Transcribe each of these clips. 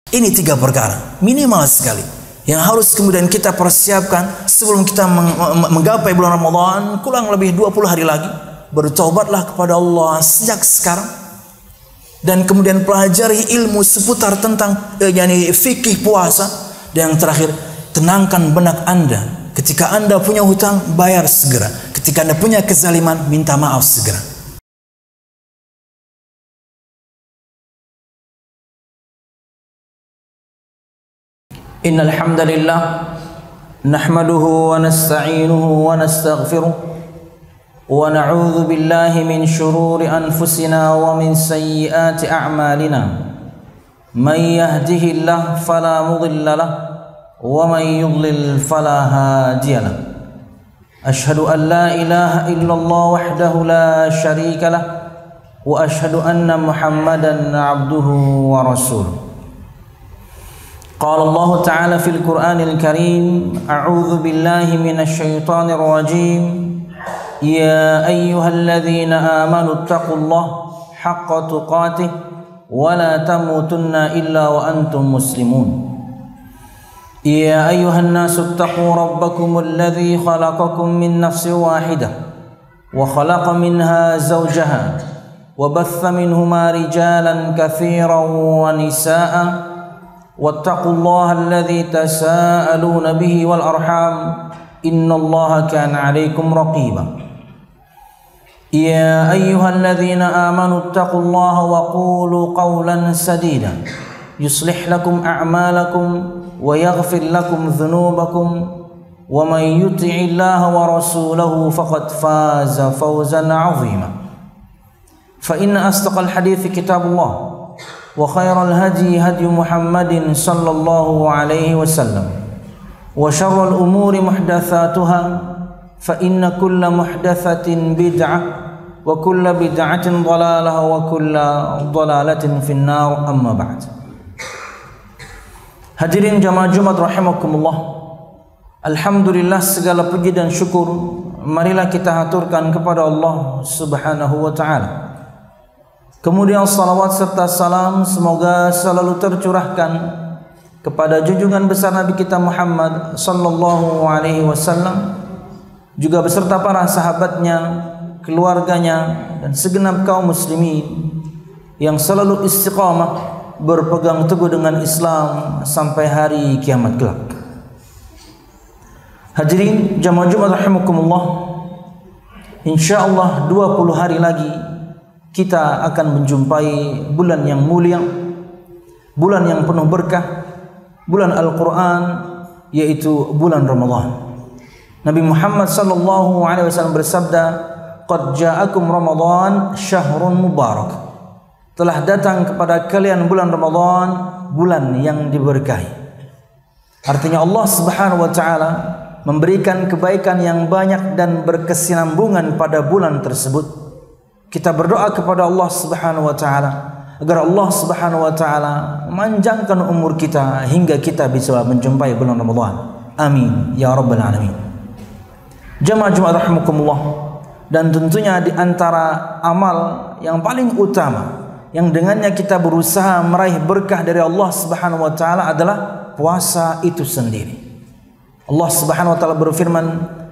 Ini 3 perkara minimal sekali yang harus kemudian kita persiapkan sebelum kita menggapai bulan Ramadan. Kurang lebih 20 hari lagi, bertobatlah kepada Allah sejak sekarang, dan kemudian pelajari ilmu seputar tentang fikih puasa. Dan yang terakhir, tenangkan benak Anda. Ketika Anda punya hutang, bayar segera. Ketika Anda punya kezaliman, minta maaf segera. Innal hamdalillah nahmaduhu wa nasta'inuhu wa nastaghfiruh wa na'udzu billahi min shururi anfusina wa min sayyiati a'malina. Man yahdihillahu fala mudilla lahu wa man yudlil fala hadiya lahu. Ashhadu an la ilaha illallah wahdahu la syarika lahu wa ashhadu anna Muhammadan 'abduhu wa rasuluh. قال الله تعالى في القرآن الكريم أعوذ بالله من الشيطان الرجيم يا أيها الذين آمنوا اتقوا الله حق تقاته ولا تموتن إلا وأنتم مسلمون يا أيها الناس اتقوا ربكم الذي خلقكم من نفس واحدة وخلق منها زوجها وبث منهما رجالا كثيرا ونساء واتقوا الله الذي تساءلون به والأرحام إن الله كان عليكم رقيبا يا أيها الذين آمنوا اتقوا الله وقولوا قولا سديدا يصلح لكم أعمالكم ويغفر لكم ذنوبكم ومن يطع الله ورسوله فقد فاز فوزا عظيما فإن أصدق الحديث كتاب الله وخير الهدي هدي محمد صلى الله عليه وسلم وشر الأمور محدثاتها فإن كل محدثة بدعة وكل بدعة ضلالة وكل ضلالة في النار أما بعد. Hadirin jamaah Jumat rahimakumullah, alhamdulillah, segala puji dan syukur marilah kita haturkan kepada Allah Subhanahu wa taala. Kemudian salawat serta salam semoga selalu tercurahkan kepada junjungan besar Nabi kita Muhammad sallallahu alaihi wasallam, juga beserta para sahabatnya, keluarganya, dan segenap kaum muslimin yang selalu istiqamah berpegang teguh dengan Islam sampai hari kiamat kelak. Hadirin jamaah Jumat rahimakumullah, insyaallah 20 hari lagi kita akan menjumpai bulan yang mulia, bulan yang penuh berkah, bulan Al-Quran, yaitu bulan Ramadan. Nabi Muhammad sallallahu alaihi wasallam bersabda, "Qad ja'akum Ramadan syahrun mubarak." Telah datang kepada kalian bulan Ramadan, bulan yang diberkahi. Artinya Allah Subhanahu wa taala memberikan kebaikan yang banyak dan berkesinambungan pada bulan tersebut. Kita berdoa kepada Allah Subhanahu wa taala agar Allah Subhanahu wa taala memanjangkan umur kita hingga kita bisa menjumpai bulan Ramadan. Amin ya rabbal alamin. Jamaah Jumat rahimakumullah, dan tentunya di antara amal yang paling utama yang dengannya kita berusaha meraih berkah dari Allah Subhanahu wa taala adalah puasa itu sendiri. Allah Subhanahu wa taala berfirman,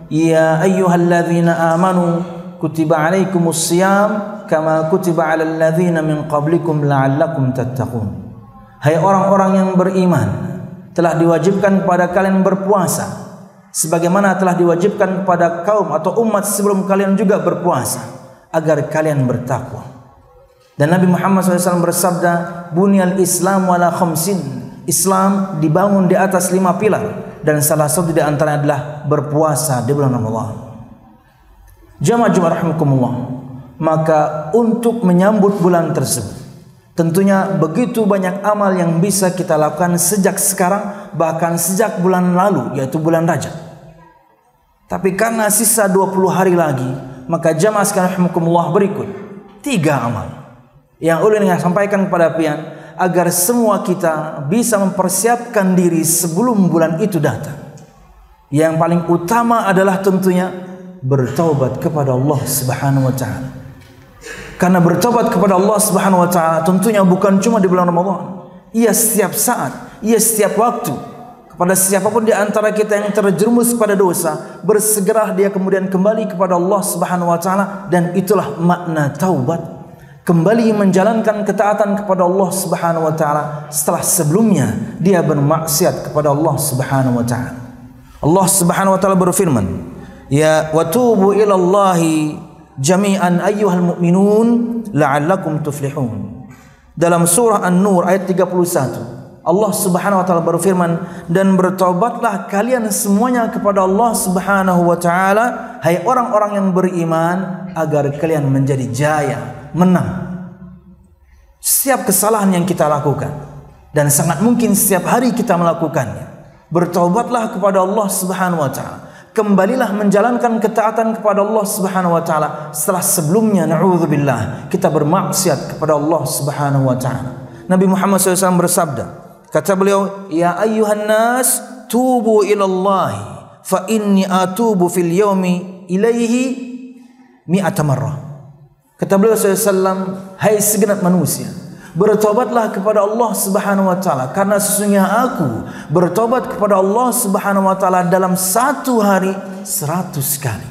"Ya ayyuhalladzina amanu kutiba alaikumus siyam kama kutiba alal ladzina min qablikum la'allakum tattaqun." Hai orang-orang yang beriman, telah diwajibkan kepada kalian berpuasa sebagaimana telah diwajibkan kepada kaum atau umat sebelum kalian juga berpuasa agar kalian bertakwa. Dan Nabi Muhammad SAW bersabda, "Bunyal Islam wala khamsin." Islam dibangun di atas 5 pilar, dan salah satu di antaranya adalah berpuasa di bulan Ramadan. Jamaah Jumat rahimakumullah, maka untuk menyambut bulan tersebut tentunya begitu banyak amal yang bisa kita lakukan sejak sekarang, bahkan sejak bulan lalu, yaitu bulan Rajab. Tapi karena sisa 20 hari lagi, maka jamaah sekalian rahimakumullah, berikut 3 amal yang ulun ingin sampaikan kepada pian agar semua kita bisa mempersiapkan diri sebelum bulan itu datang. Yang paling utama adalah tentunya bertaubat kepada Allah Subhanahu wa taala. Karena bertobat kepada Allah Subhanahu wa taala tentunya bukan cuma di bulan Ramadan, ia setiap saat, ia setiap waktu. Kepada siapapun di antara kita yang terjerumus pada dosa, bersegera dia kemudian kembali kepada Allah Subhanahu wa taala, dan itulah makna taubat. Kembali menjalankan ketaatan kepada Allah Subhanahu wa taala setelah sebelumnya dia bermaksiat kepada Allah Subhanahu wa taala. Allah Subhanahu wa taala berfirman, "Ya watubu ilallahi jami'an ayyuhal mu'minun la'allakum tuflihun." Dalam surah An-Nur ayat 31, Allah Subhanahu wa taala berfirman, "Dan bertobatlah kalian semuanya kepada Allah Subhanahu wa taala, hai orang-orang yang beriman, agar kalian menjadi jaya, menang." Setiap kesalahan yang kita lakukan, dan sangat mungkin setiap hari kita melakukannya, bertobatlah kepada Allah Subhanahu wa taala. Kembalilah menjalankan ketaatan kepada Allah Subhanahu wa taala setelah sebelumnya na'udzubillah kita bermaksiat kepada Allah Subhanahu wa taala. Nabi Muhammad SAW bersabda, kata beliau, "Ya ayyuhan nas, tubu ilallahi, fa inni atubu fil yawmi ilaihi mi'ata marrah." Kata beliau SAW, "Hai segenap manusia, bertobatlah kepada Allah Subhanahu wa taala, karena sesungguhnya aku bertobat kepada Allah Subhanahu wa taala dalam satu hari 100 kali."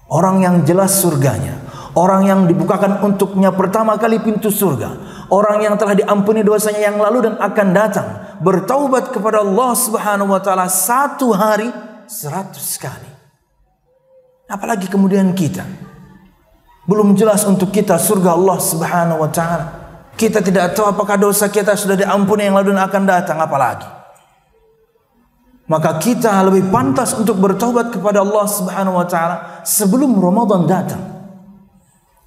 Orang yang jelas surganya, orang yang dibukakan untuknya pertama kali pintu surga, orang yang telah diampuni dosanya yang lalu dan akan datang, bertaubat kepada Allah Subhanahu wa taala satu hari 100 kali. Apalagi kemudian kita, belum jelas untuk kita surga Allah Subhanahu wa taala. Kita tidak tahu apakah dosa kita sudah diampuni yang lalu dan akan datang, apalagi. Maka kita lebih pantas untuk bertaubat kepada Allah Subhanahu wa taala sebelum Ramadan datang.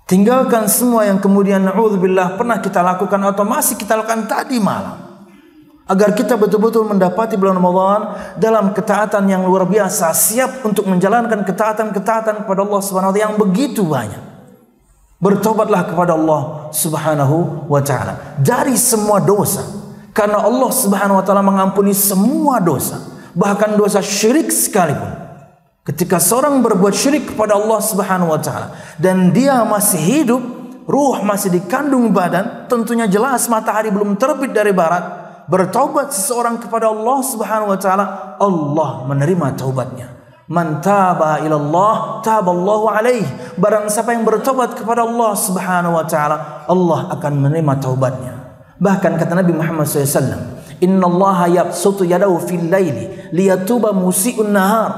Tinggalkan semua yang kemudian na'udzubillah pernah kita lakukan atau masih kita lakukan tadi malam, agar kita betul-betul mendapati bulan Ramadan dalam ketaatan yang luar biasa, siap untuk menjalankan ketaatan-ketaatan kepada Allah Subhanahu wa taala yang begitu banyak. Bertobatlah kepada Allah Subhanahu wa taala dari semua dosa, karena Allah Subhanahu wa taala mengampuni semua dosa, bahkan dosa syirik sekalipun. Ketika seorang berbuat syirik kepada Allah Subhanahu wa taala dan dia masih hidup, ruh masih dikandung badan, tentunya jelas matahari belum terbit dari barat, bertaubat seseorang kepada Allah Subhanahu wa taala, Allah menerima taubatnya. Man taba ilallah taballahu alaihi. Barang siapa yang bertobat kepada Allah Subhanahu wa taala, Allah akan menerima taubatnya. Bahkan kata Nabi Muhammad SAW, "Innallaha yabsutu yadahu fil laili liyatuba musii'un nahar,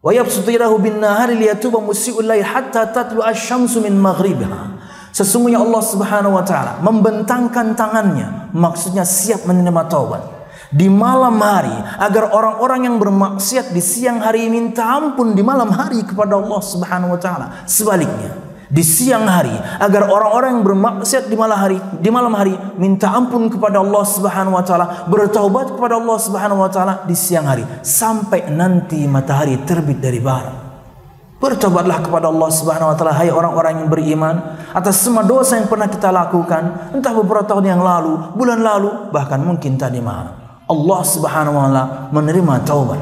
wa yabsutu yadahu bin nahari liyatuba musii'ul lail hatta tatlu asy-syamsu min maghribiha." Sesungguhnya Allah Subhanahu wa taala membentangkan tangannya, maksudnya siap menerima taubat di malam hari, agar orang-orang yang bermaksiat di siang hari minta ampun di malam hari kepada Allah Subhanahu wa taala. Sebaliknya, di siang hari agar orang-orang yang bermaksiat di malam hari minta ampun kepada Allah Subhanahu wa taala, bertaubat kepada Allah Subhanahu wa taala di siang hari sampai nanti matahari terbit dari barat. Bertobatlah kepada Allah Subhanahu wa taala, hai orang-orang yang beriman, atas semua dosa yang pernah kita lakukan, entah beberapa tahun yang lalu, bulan lalu, bahkan mungkin tadi malam. Allah Subhanahu wa taala menerima taubat.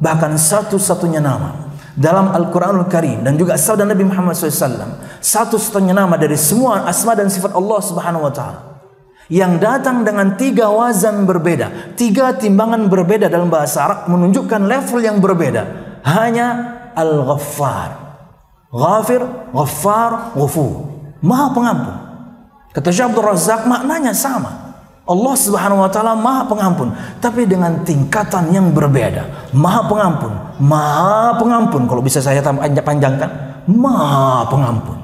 Bahkan satu-satunya nama dalam Al-Quranul Karim dan juga sabda Nabi Muhammad SAW, satu-satunya nama dari semua asma dan sifat Allah Subhanahu wa taala yang datang dengan 3 wazan berbeda, 3 timbangan berbeda dalam bahasa Arab, menunjukkan level yang berbeda, hanya Al-Ghaffar. Ghafir, Ghaffar, Ghafur, Maha Pengampun. Kata Syekh Abdul Razak, maknanya sama. Allah Subhanahu wa taala Maha Pengampun, tapi dengan tingkatan yang berbeda. Maha Pengampun, Maha Pengampun. Kalau bisa saya panjangkan, Maha Pengampun.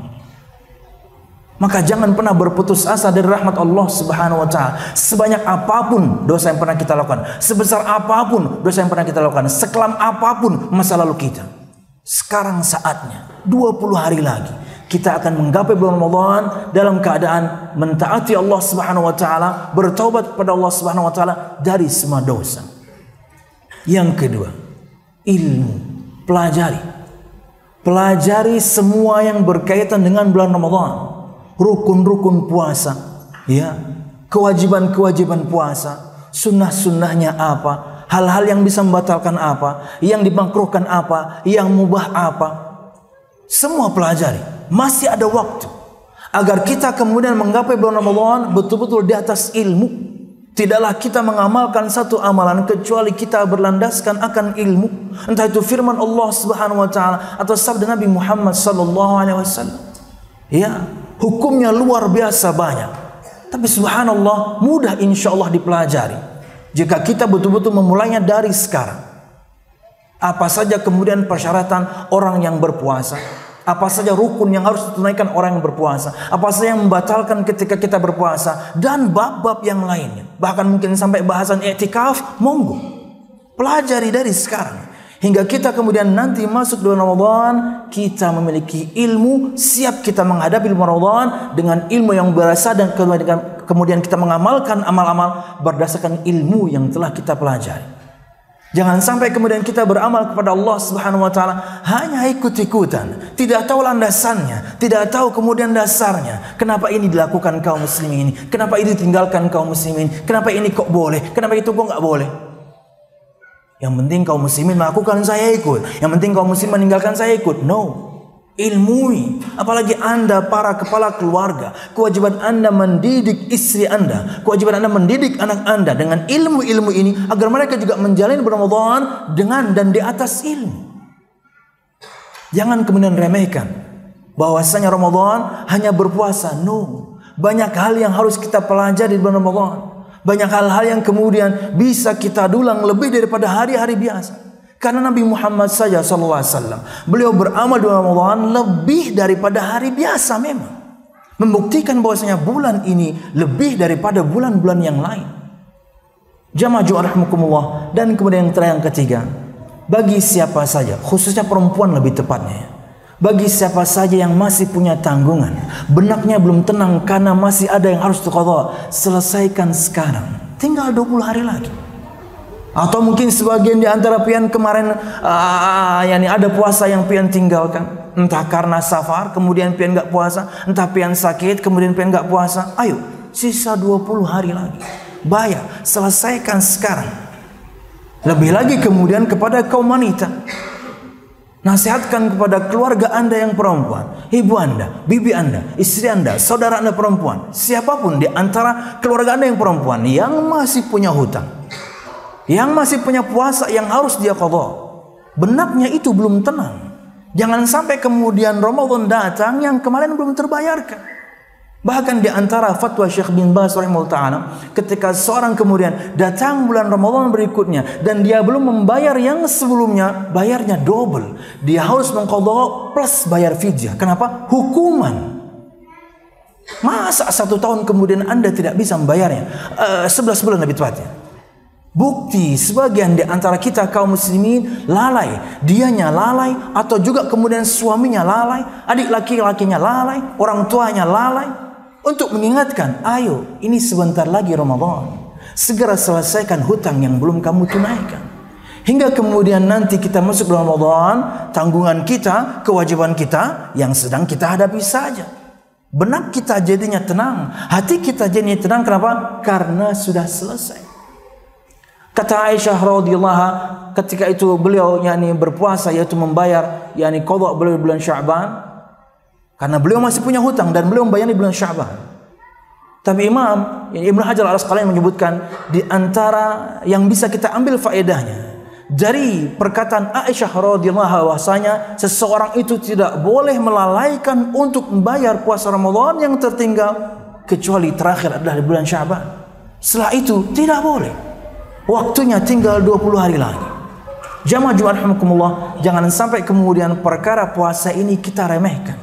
Maka jangan pernah berputus asa dari rahmat Allah Subhanahu wa taala. Sebanyak apapun dosa yang pernah kita lakukan, sebesar apapun dosa yang pernah kita lakukan, sekelam apapun masa lalu kita, sekarang saatnya 20 hari lagi kita akan menggapai bulan Ramadan dalam keadaan mentaati Allah Subhanahu wa taala, bertaubat kepada Allah Subhanahu wa taala dari semua dosa. Yang kedua, ilmu. Pelajari semua yang berkaitan dengan bulan Ramadan. Rukun-rukun puasa, ya, kewajiban-kewajiban puasa, sunnah-sunnahnya apa, hal-hal yang bisa membatalkan apa, yang dimakruhkan apa, yang mubah apa. Semua pelajari. Masih ada waktu agar kita kemudian menggapai bulan Ramadan betul-betul di atas ilmu. Tidaklah kita mengamalkan satu amalan kecuali kita berlandaskan akan ilmu, entah itu firman Allah Subhanahu wa taala atau sabda Nabi Muhammad sallallahu alaihi wasallam. Ya, hukumnya luar biasa banyak. Tapi subhanallah mudah insyaallah dipelajari jika kita betul-betul memulainya dari sekarang. Apa saja kemudian persyaratan orang yang berpuasa? Apa saja rukun yang harus ditunaikan orang yang berpuasa? Apa saja yang membatalkan ketika kita berpuasa? Dan bab-bab yang lainnya. Bahkan mungkin sampai bahasan i'tikaf, monggo. Pelajari dari sekarang. Hingga kita kemudian nanti masuk bulan Ramadan, kita memiliki ilmu, siap kita menghadapi bulan Ramadan dengan ilmu yang berasal dan kemudian kita mengamalkan amal-amal berdasarkan ilmu yang telah kita pelajari. Jangan sampai kemudian kita beramal kepada Allah Subhanahu wa taala hanya ikut-ikutan, tidak tahu landasannya, tidak tahu kemudian dasarnya. Kenapa ini dilakukan kaum muslimin? Kenapa ini ditinggalkan kaum muslimin? Kenapa ini kok boleh? Kenapa itu kok enggak boleh? Yang penting kaum muslimin melakukan, saya ikut. Yang penting kaum muslimin meninggalkan, saya ikut. No. Ilmui, apalagi Anda para kepala keluarga, kewajiban Anda mendidik istri Anda, kewajiban Anda mendidik anak Anda dengan ilmu-ilmu ini agar mereka juga menjalani Ramadan dengan dan di atas ilmu. Jangan kemudian remehkan bahwasanya Ramadan hanya berpuasa. No, banyak hal yang harus kita pelajari di bulan Ramadan. Banyak hal-hal yang kemudian bisa kita dulang lebih daripada hari-hari biasa. Karena Nabi Muhammad saja SAW, beliau beramal di Ramadan lebih daripada hari biasa memang. Membuktikan bahwasanya bulan ini lebih daripada bulan-bulan yang lain. Jamaah Jumat rahimakumullah. Dan kemudian yang ketiga, bagi siapa saja, khususnya perempuan lebih tepatnya, bagi siapa saja yang masih punya tanggungan, benaknya belum tenang karena masih ada yang harus diqadha, selesaikan sekarang. Tinggal 20 hari lagi. Atau mungkin sebagian di antara pian kemarin yani ada puasa yang pian tinggalkan, entah karena safar kemudian pian enggak puasa, entah pian sakit kemudian pian enggak puasa. Ayo, sisa 20 hari lagi. Bayar, selesaikan sekarang. Lebih lagi kemudian kepada kaum wanita. Nasihatkan kepada keluarga Anda yang perempuan, ibu Anda, bibi Anda, istri Anda, saudara Anda perempuan, siapapun di antara keluarga Anda yang perempuan yang masih punya hutang, yang masih punya puasa yang harus dia qadha, benaknya itu belum tenang. Jangan sampai kemudian Ramadan datang yang kemarin belum terbayarkan. Bahkan di antara fatwa Syekh bin Baz rahimahullah ta'ala, ketika seorang kemudian datang bulan Ramadan berikutnya dan dia belum membayar yang sebelumnya, bayarnya double. Dia harus mengqadha plus bayar fidyah. Kenapa? Hukuman. Masa 1 tahun kemudian Anda tidak bisa membayarnya? 11 bulan lebih tepatnya. Bukti sebagian di antara kita kaum muslimin lalai, dianya lalai atau juga kemudian suaminya lalai, adik laki-lakinya lalai, orang tuanya lalai untuk mengingatkan, ayo ini sebentar lagi Ramadan, segera selesaikan hutang yang belum kamu tunaikan. Hingga kemudian nanti kita masuk bulan Ramadan, tanggungan kita, kewajiban kita yang sedang kita hadapi saja. Benak kita jadinya tenang, hati kita jadinya tenang. Kenapa? Karena sudah selesai. Kata Aisyah radhiyallahu anha, ketika itu beliau berpuasa, yaitu membayar qadha beliau bulan Sya'ban, karena beliau masih punya hutang dan beliau membayar di bulan Sya'ban. Tapi Imam Ibnu Hajar Al-Asqalani menyebutkan di antara yang bisa kita ambil faedahnya dari perkataan Aisyah radhiyallahu anha, bahwasanya seseorang itu tidak boleh melalaikan untuk membayar puasa Ramadan yang tertinggal kecuali terakhir adalah di bulan Sya'ban. Setelah itu tidak boleh. Waktunya tinggal 20 hari lagi. Jamaah Jumat rahimakumullah, jangan sampai kemudian perkara puasa ini kita remehkan.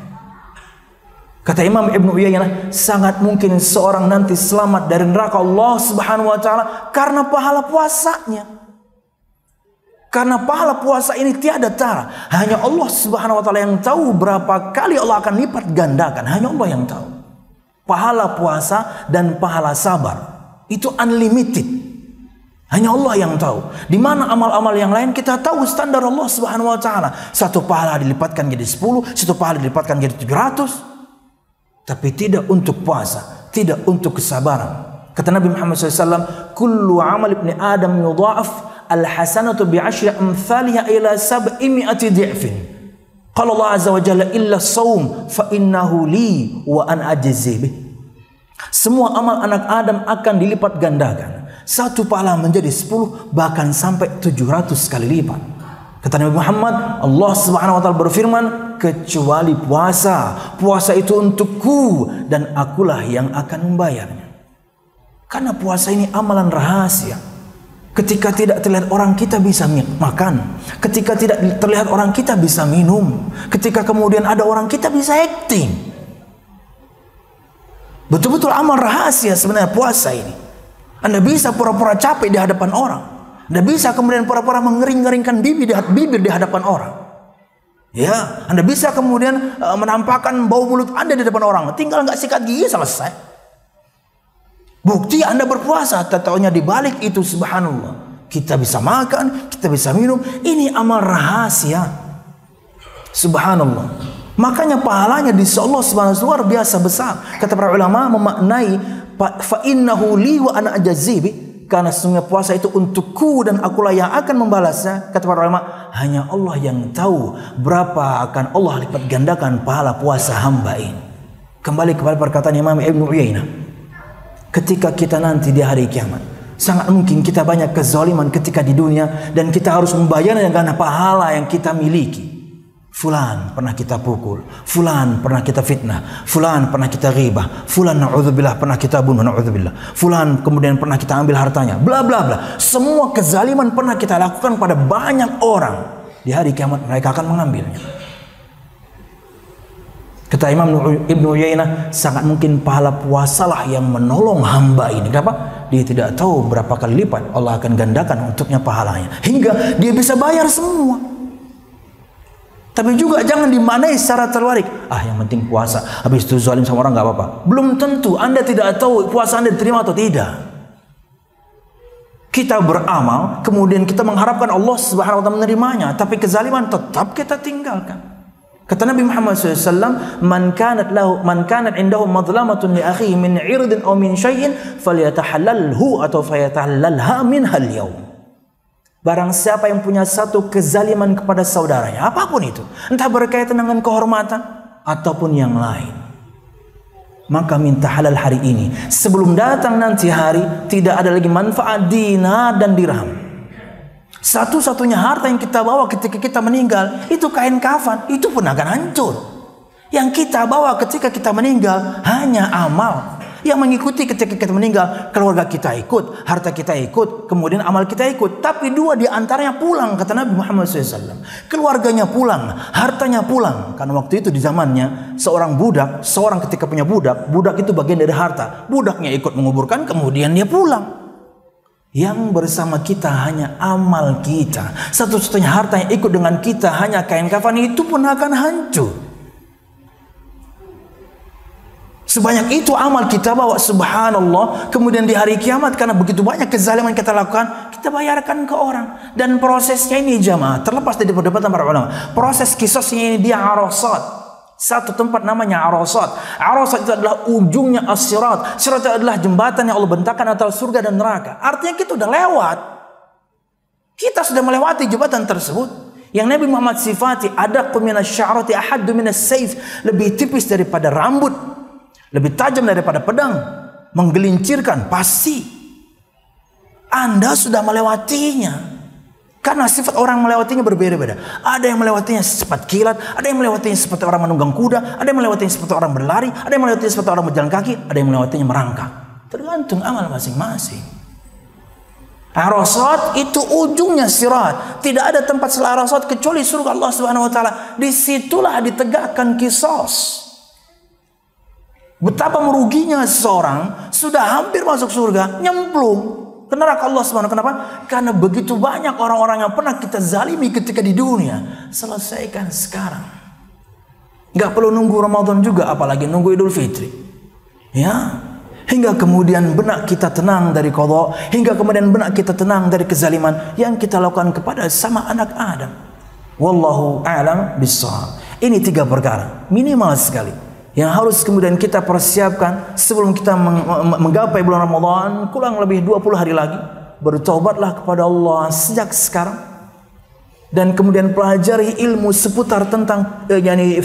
Kata Imam Ibnu Uyainah, sangat mungkin seorang nanti selamat dari neraka Allah Subhanahu wa taala karena pahala puasanya. Karena pahala puasa ini tiada tara. Hanya Allah Subhanahu wa taala yang tahu berapa kali Allah akan lipat gandakan. Hanya Allah yang tahu. Pahala puasa dan pahala sabar itu unlimited. Hanya Allah yang tahu. Di mana amal-amal yang lain kita tahu standar Allah Subhanahu wa taala. Satu pahala dilipatkan jadi 10, satu pahala dilipatkan jadi 700. Tapi tidak untuk puasa, tidak untuk kesabaran. Kata Nabi Muhammad SAW, kullu amal ibni Adam yudha'af al-hasanatu bi'ashri amthaliha ila 700 di'fin. Qala Allah azza wa jalla illa as-sawm fa innahu li wa an ajzi bih. Semua amal anak Adam akan dilipat gandakan Satu pahala menjadi 10 bahkan sampai 700 kali lipat. Kata Nabi Muhammad, Allah Subhanahu wa taala berfirman, kecuali puasa. Puasa itu untukku dan akulah yang akan membayarnya. Karena puasa ini amalan rahasia. Ketika tidak terlihat orang kita bisa makan. Ketika tidak terlihat orang kita bisa minum. Ketika kemudian ada orang kita bisa acting. Betul-betul amal rahasia sebenarnya puasa ini. Anda bisa pura-pura capek di hadapan orang. Anda bisa kemudian pura-pura mengering-ngeringkan bibir di hadapan orang. Ya, Anda bisa kemudian menampakkan bau mulut Anda di depan orang. Tinggal nggak sikat gigi selesai. Bukti Anda berpuasa, taunya di balik itu subhanallah. Kita bisa makan, kita bisa minum. Ini amal rahasia. Subhanallah. Makanya pahalanya di Allah Subhanahu wa taala luar biasa besar. Kata para ulama memaknai fa innahu li wa ana ajazibi. Karena sesungguhnya puasa itu untukku dan akulah yang akan membalasnya. Kata para ulama, hanya Allah yang tahu berapa akan Allah lipat gandakan pahala puasa hamba ini. Kembali kepada perkataan Imam Ibnu Uyainah. Ketika kita nanti di hari kiamat, sangat mungkin kita banyak kezaliman ketika di dunia dan kita harus membayarnya dengan pahala yang kita miliki. Fulan pernah kita pukul, fulan pernah kita fitnah, fulan pernah kita ghibah, fulan na'udzubillah pernah kita bunuh, na'udzubillah, fulan kemudian pernah kita ambil hartanya, bla bla bla. Semua kezaliman pernah kita lakukan pada banyak orang. Di hari kiamat mereka akan mengambilnya. Kata Imam Ibnu Uyainah, sangat mungkin pahala puasalah yang menolong hamba ini. Kenapa? Dia tidak tahu berapa kali lipat Allah akan gandakan untuknya pahalanya, hingga dia bisa bayar semua. Tapi juga jangan dimaknai secara terwarik. Yang penting puasa, habis itu zalim sama orang nggak apa-apa. Belum tentu. Anda tidak tahu puasa Anda diterima atau tidak. Kita beramal, kemudian kita mengharapkan Allah Subhanahu wa taala menerimanya, tapi kezaliman tetap kita tinggalkan. Kata Nabi Muhammad SAW, man kanat indahu madlamatun li akhihi min 'irdin aw min syai'in falyatahallalhu atau fayatahallalha minha al-yawm. Barang siapa yang punya satu kezaliman kepada saudaranya, apapun itu, entah berkaitan dengan kehormatan ataupun yang lain, maka minta halal hari ini. Sebelum datang nanti hari, tidak ada lagi manfaat dinar dan dirham. Satu-satunya harta yang kita bawa ketika kita meninggal, itu kain kafan, itu pun akan hancur. Yang kita bawa ketika kita meninggal, hanya amal. Yang mengikuti ketika kita meninggal, keluarga kita ikut, harta kita ikut, kemudian amal kita ikut. Tapi dua di antaranya pulang, kata Nabi Muhammad SAW. Keluarganya pulang, hartanya pulang. Karena waktu itu di zamannya, seorang ketika punya budak itu bagian dari harta. Budaknya ikut menguburkan, kemudian dia pulang. Yang bersama kita hanya amal kita. Satu-satunya harta yang ikut dengan kita hanya kain kafan, itu pun akan hancur. Sebanyak itu amal kita bawa, subhanallah. Kemudian di hari kiamat, karena begitu banyak kezaliman kita lakukan, kita bayarkan ke orang. Dan prosesnya ini jamaah, terlepas dari perdebatan para ulama, proses kisosnya ini dia Arasat. Satu tempat namanya Arasat. Arasat itu adalah ujungnya as-sirat. Sirat itu adalah jembatan yang Allah bentangkan antara surga dan neraka. Artinya kita sudah lewat. Kita sudah melewati jembatan tersebut. Yang Nabi Muhammad sifati, adaqqu minas sya'rati ahaddu minas sayf, lebih tipis daripada rambut, lebih tajam daripada pedang, menggelincirkan. Pasti Anda sudah melewatinya. Karena sifat orang melewatinya berbeda-beda. Ada yang melewatinya secepat kilat, ada yang melewatinya seperti orang menunggang kuda, ada yang melewatinya seperti orang berlari, ada yang melewatinya seperti orang berjalan kaki, ada yang melewatinya merangkak. Tergantung amal masing-masing. Arasat itu ujungnya sirat. Tidak ada tempat selain Arasat kecuali surga Allah Subhanahu wa taala. Disitulah ditegakkan qisas. Betapa meruginya seseorang sudah hampir masuk surga, nyemplung ke neraka Allah Subhanahu. Kenapa? Karena begitu banyak orang-orang yang pernah kita zalimi ketika di dunia. Selesaikan sekarang. Gak perlu nunggu Ramadan juga, apalagi nunggu Idul Fitri. Ya, hingga kemudian benak kita tenang dari qadha, hingga kemudian benak kita tenang dari kezaliman yang kita lakukan kepada sama anak Adam. Wallahu a'lam bissawab. Ini 3 perkara minimal sekali yang harus kemudian kita persiapkan sebelum kita menggapai bulan Ramadan, kurang lebih 20 hari lagi. Bertobatlah kepada Allah sejak sekarang, dan kemudian pelajari ilmu seputar tentang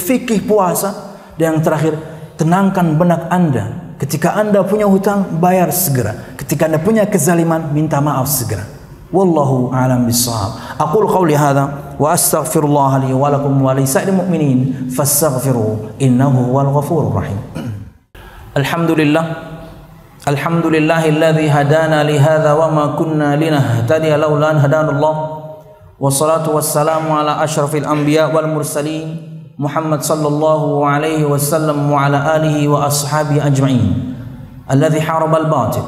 fikih puasa. Dan yang terakhir, tenangkan benak Anda Ketika Anda punya hutang, bayar segera. Ketika Anda punya kezaliman, minta maaf segera. Wallahu a'lam bissawab. Aqulu qawli hadha wa astaghfirullah li wa lakum wa li sa'iril mu'minin fastaghfiruhu innahu huwal ghafurur rahim. Alhamdulillah. Alhamdulillahilladzi hadana li hadza wa ma kunna linahtadiya laula an hadanallah. Wassalatu wassalamu ala asyrafil anbiya wal mursalin Muhammad sallallahu alaihi wasallam wa ala alihi wa ashabihi ajma'in. Alladzi harabal batil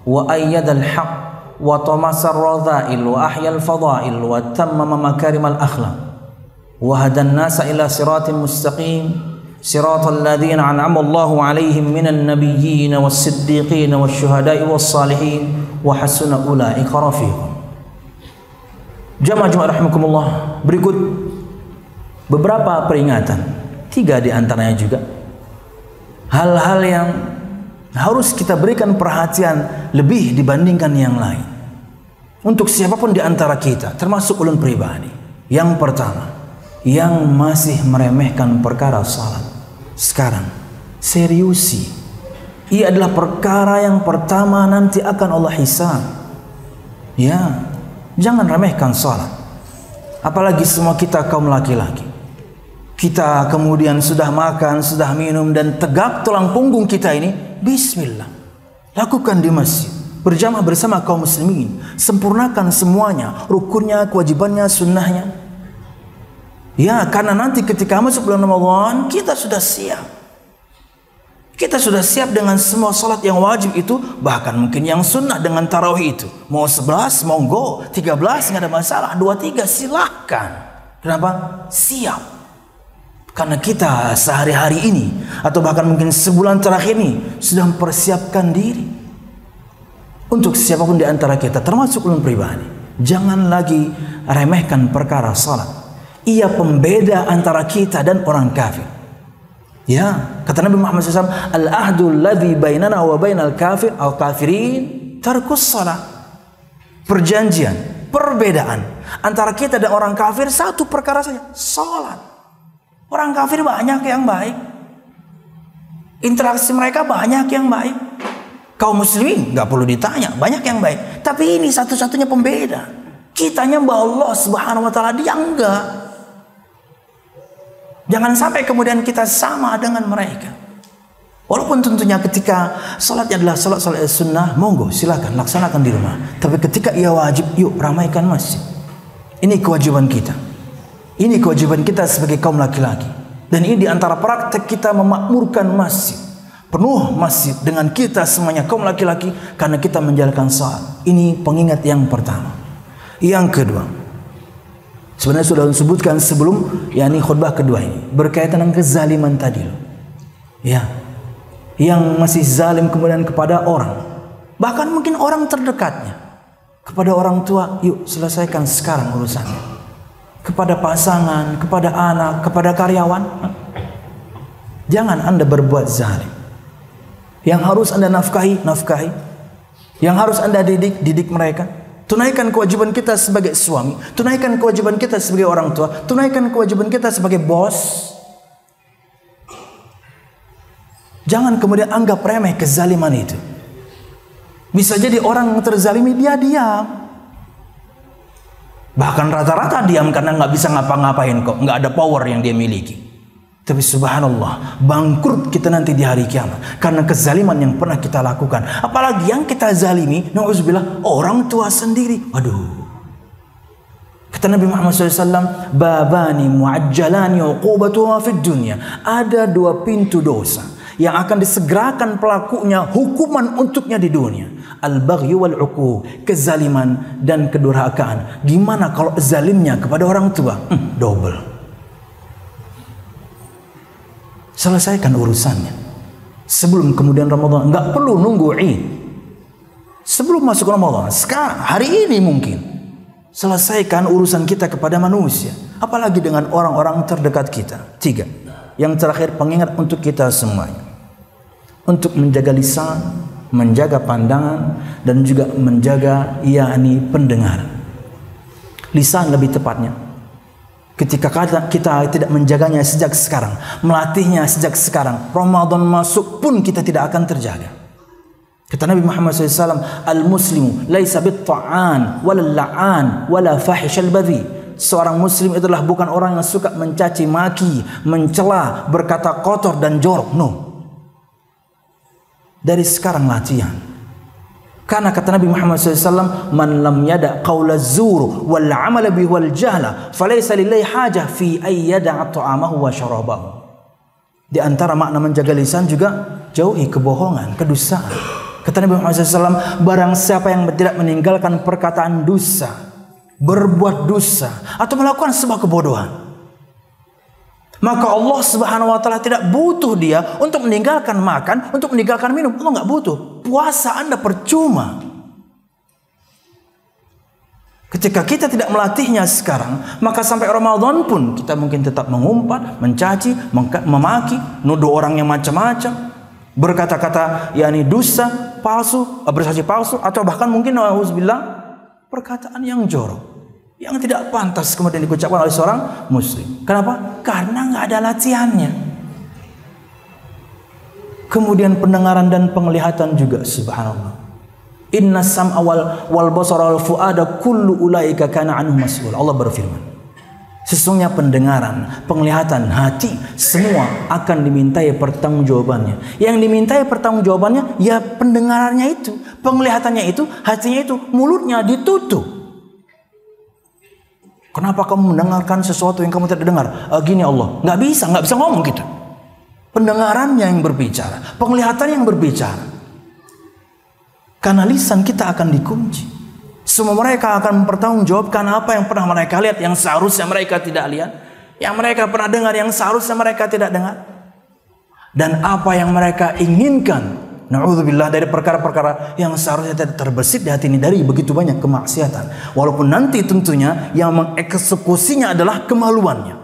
wa ayyadal haqq wa tamasar radha'il wa ahyal fadha'il wa tammama makarimal akhlaq wa hadan nasa ila siratin mustaqim siratal ladzina an'ama Allahu 'alaihim minan nabiyyin was-siddiqin wasyuhada'i was-salihin wa hasuna ulaika rafiqa. Jamaah rahimakumullah, berikut beberapa peringatan, 3 di antaranya juga hal-hal yang harus kita berikan perhatian lebih dibandingkan yang lain untuk siapapun di antara kita, termasuk ulun pribadi. Yang pertama, yang masih meremehkan perkara salat, sekarang seriusi. Ia adalah perkara yang pertama nanti akan Allah hisab. Ya, jangan remehkan salat. Apalagi semua kita kaum laki-laki. Kita kemudian sudah makan, sudah minum, dan tegak tulang punggung kita ini, bismillah, lakukan di masjid berjamaah bersama kaum muslimin, sempurnakan semuanya, rukunnya, kewajibannya, sunnahnya. Ya, karena nanti ketika masuk bulan Ramadan, kita sudah siap. Kita sudah siap dengan semua salat yang wajib itu, bahkan mungkin yang sunnah dengan tarawih itu. Mau 11, monggo, 13 nggak ada masalah, 23 silahkan. Kenapa? Siap. Karena kita sehari-hari ini atau bahkan mungkin sebulan terakhir ini sudah mempersiapkan diri. Untuk siapapun di antara kita, termasuk ulun pribadi, jangan lagi remehkan perkara salat. Ia pembeda antara kita dan orang kafir. Ya, kata Nabi Muhammad SAW, al-ahdul ladzi bainana wa bainal kafir al-kafirin tarkus salat. Perjanjian, perbedaan antara kita dan orang kafir satu perkara saja, salat. Orang kafir banyak yang baik, interaksi mereka banyak yang baik. Kaum muslimin nggak perlu ditanya, banyak yang baik. Tapi ini satu-satunya pembeda. Kita nyembah Allah Subhanahu wa taala, dia enggak. Jangan sampai kemudian kita sama dengan mereka. Walaupun tentunya ketika salatnya adalah salat sunnah, monggo silakan laksanakan di rumah. Tapi ketika ia wajib, yuk ramaikan masjid. Ini kewajiban kita. Ini kewajiban kita sebagai kaum laki-laki. Dan ini diantara praktek kita memakmurkan masjid. Penuh masjid dengan kita semuanya kaum laki-laki karena kita menjalankan salat. Ini pengingat yang pertama. Yang kedua, sebenarnya sudah disebutkan sebelum yakni khutbah kedua ini, berkaitan dengan kezaliman tadi loh. Ya. Yang masih zalim kemudian kepada orang, bahkan mungkin orang terdekatnya. Kepada orang tua, yuk selesaikan sekarang urusannya. Kepada pasangan, kepada anak, kepada karyawan, jangan Anda berbuat zalim. Yang harus Anda nafkahi, nafkahi. Yang harus Anda didik, didik mereka. Tunaikan kewajiban kita sebagai suami, tunaikan kewajiban kita sebagai orang tua, tunaikan kewajiban kita sebagai bos. Jangan kemudian anggap remeh kezaliman itu. Bisa jadi orang terzalimi dia diam. Bahkan rata-rata diam karena nggak bisa ngapa-ngapain kok, nggak ada power yang dia miliki. Tapi subhanallah, bangkrut kita nanti di hari kiamat karena kezaliman yang pernah kita lakukan. Apalagi yang kita zalimi, na'udzubillah, orang tua sendiri. Aduh. Kata Nabi Muhammad SAW, babani mu'ajjalani uqubatuha fid dunya. Ada 2 pintu dosa yang akan disegerakan pelakunya, hukuman untuknya di dunia. Al-baghyu wal-uquq, kezaliman dan kedurhakaan. Gimana kalau zalimnya kepada orang tua? Double. Selesaikan urusannya sebelum kemudian Ramadan. Nggak perlu nunggu Id. Sebelum masuk Ramadan, sekarang, hari ini mungkin. Selesaikan urusan kita kepada manusia. Apalagi dengan orang-orang terdekat kita. 3. Yang terakhir, pengingat untuk kita semuanya. Untuk menjaga lisan, menjaga pandangan, dan juga menjaga yakni pendengaran. Lisan lebih tepatnya. Ketika kita tidak menjaganya sejak sekarang, melatihnya sejak sekarang, Ramadan masuk pun kita tidak akan terjaga. Kata Nabi Muhammad SAW, al-muslimu laisa bit-ta'an wala la'an wala fahish al-badhi. Seorang muslim itulah bukan orang yang suka mencaci maki, mencela, berkata kotor dan jorok. No. Dari sekarang latihan. Karena kata Nabi Muhammad SAW, man lam yada qawla zur wal amala bihi wal jahla falaysa lillahi hajah fi ay yada'a ta'amahu wa syarabahu. Di antara makna menjaga lisan juga jauhi kebohongan, kedustaan. Kata Nabi Muhammad SAW, barang siapa yang tidak meninggalkan perkataan dosa, berbuat dosa, atau melakukan sebuah kebodohan, maka Allah Subhanahu wa taala tidak butuh dia untuk meninggalkan makan, untuk meninggalkan minum. Allah nggak butuh. Puasa Anda percuma. Ketika kita tidak melatihnya sekarang, maka sampai Ramadan pun kita mungkin tetap mengumpat, mencaci, memaki, nuduh orang yang macam-macam, berkata-kata yakni dusta, palsu, bersaksi palsu, atau bahkan mungkin nauzubillah perkataan yang jorok, yang tidak pantas kemudian diucapkan oleh seorang muslim. Kenapa? Karena nggak ada latihannya. Kemudian pendengaran dan penglihatan juga, subhanallah. Inna sam'a wal basara wal fuada kullu ulaika kana anhu mas'ul. Allah berfirman, sesungguhnya pendengaran, penglihatan, hati, semua akan dimintai pertanggungjawabannya. Yang dimintai pertanggungjawabannya ya pendengarannya itu, penglihatannya itu, hatinya itu, mulutnya ditutup. Kenapa kamu mendengarkan sesuatu yang kamu tidak dengar? Gini Allah, nggak bisa ngomong kita. Pendengarannya yang berbicara, penglihatan yang berbicara. Karena lisan kita akan dikunci. Semua mereka akan mempertanggungjawabkan apa yang pernah mereka lihat, yang seharusnya mereka tidak lihat, yang mereka pernah dengar, yang seharusnya mereka tidak dengar, dan apa yang mereka inginkan. Na'udzubillah, dari perkara-perkara yang seharusnya tidak terbesit di hati ini, dari begitu banyak kemaksiatan. Walaupun nanti tentunya yang mengeksekusinya adalah kemaluannya,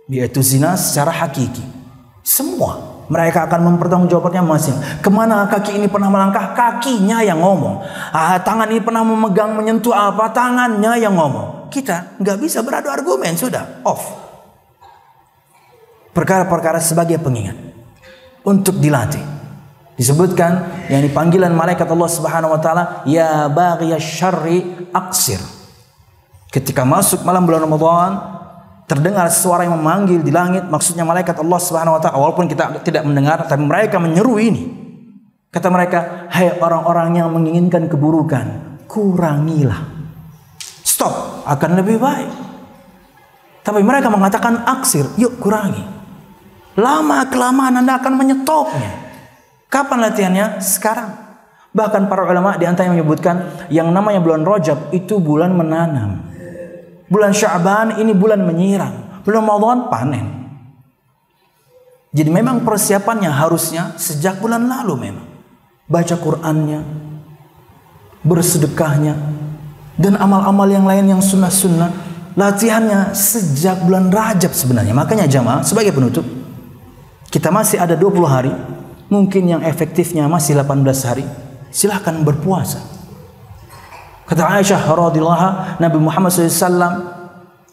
yaitu zina secara hakiki. Semua mereka akan mempertanggungjawabkannya masing. Kemana kaki ini pernah melangkah, kakinya yang ngomong. Tangan ini pernah memegang, menyentuh apa, tangannya yang ngomong. Kita nggak bisa beradu argumen, sudah off. Perkara-perkara sebagai pengingat untuk dilatih. Disebutkan yang panggilan malaikat Allah Subhanahu wa taala, ya baghiyash syarri aqsir. Ketika masuk malam bulan Ramadan, terdengar suara yang memanggil di langit, maksudnya malaikat Allah Subhanahu wa taala. Walaupun kita tidak mendengar, tapi mereka menyeru ini. Kata mereka, hai orang-orang yang menginginkan keburukan, kurangilah. Stop, akan lebih baik. Tapi mereka mengatakan aksir, yuk kurangi. Lama kelamaan Anda akan menyetopnya. Kapan latihannya? Sekarang. Bahkan para ulama di antaranya menyebutkan yang namanya bulan Rajab itu bulan menanam. Bulan Sya'ban ini bulan menyiram. Bulan Ramadan panen. Jadi memang persiapannya harusnya sejak bulan lalu memang. Baca Qur'annya, bersedekahnya, dan amal-amal yang lain yang sunnah-sunnah. Latihannya sejak bulan Rajab sebenarnya. Makanya jamaah, sebagai penutup, kita masih ada 20 hari. Mungkin yang efektifnya masih 18 hari. Silahkan berpuasa. Kata Aisyah radhiyallahu anha, Nabi Muhammad SAW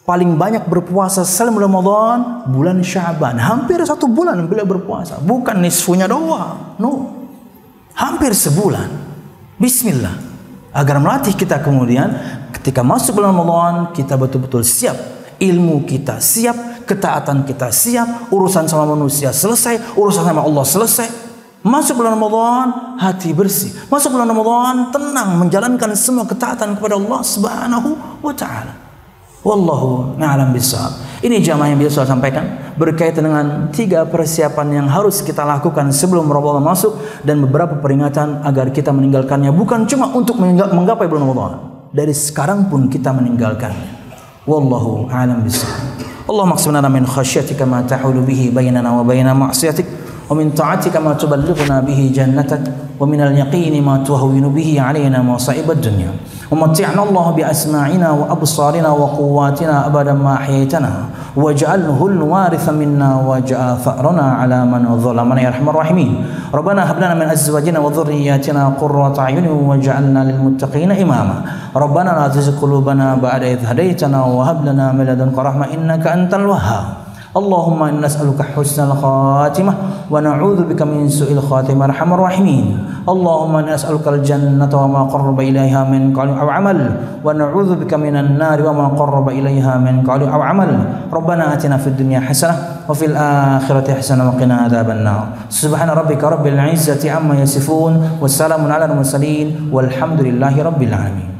paling banyak berpuasa selama Ramadan bulan Sya'ban. Hampir 1 bulan beliau berpuasa. Bukan nisfunya doang. No. Hampir sebulan. Bismillah. Agar melatih kita kemudian ketika masuk bulan Ramadan kita betul-betul siap. Ilmu kita siap, ketaatan kita siap, urusan sama manusia selesai, urusan sama Allah selesai. Masuk bulan Ramadan hati bersih. Masuk bulan Ramadan tenang menjalankan semua ketaatan kepada Allah Subhanahu wa taala. Wallahu a'lam bishawab. Ini jamaah yang biasa saya sampaikan berkaitan dengan 3 persiapan yang harus kita lakukan sebelum Ramadan masuk dan beberapa peringatan agar kita meninggalkannya, bukan cuma untuk menggapai bulan Ramadan. Dari sekarang pun kita meninggalkannya. Wallahu a'lam bishawab. Allahumma qsim lana min khasyatika ma tahulu bihi bainana wa baina ma'siyatik. ومن طاعتك ما تبلغنا به جنتك ومن اليقين ما تهون به علينا مصائب الدنيا ومتعنا الله بأسماعنا وأبصارنا وقواتنا أبدا ما أحييتنا واجعله الوارث منا واجعل ثأرنا على من ظلمنا يا أرحم الراحمين ربنا هب لنا من أزواجنا وذرياتنا قرة أعين واجعلنا للمتقين إماما ربنا لا تزغ قلوبنا بعد إذ هديتنا وهب لنا من لدنك رحمة إنك أنت الوهاب اللهم إنا نسألك حسن الخاتمة ونعوذ بك من سوء الخاتمة أرحم الراحمين اللهم إنا نسألك الجنة وما قرب إليها من قول أو عمل ونعوذ بك من النار وما قرب إليها من قول أو عمل ربنا آتنا في الدنيا حسنة وفي الآخرة حسنة وقنا عذاب النار سبحان ربك رب العزة عما يصفون والسلام على المرسلين والحمد لله رب العالمين.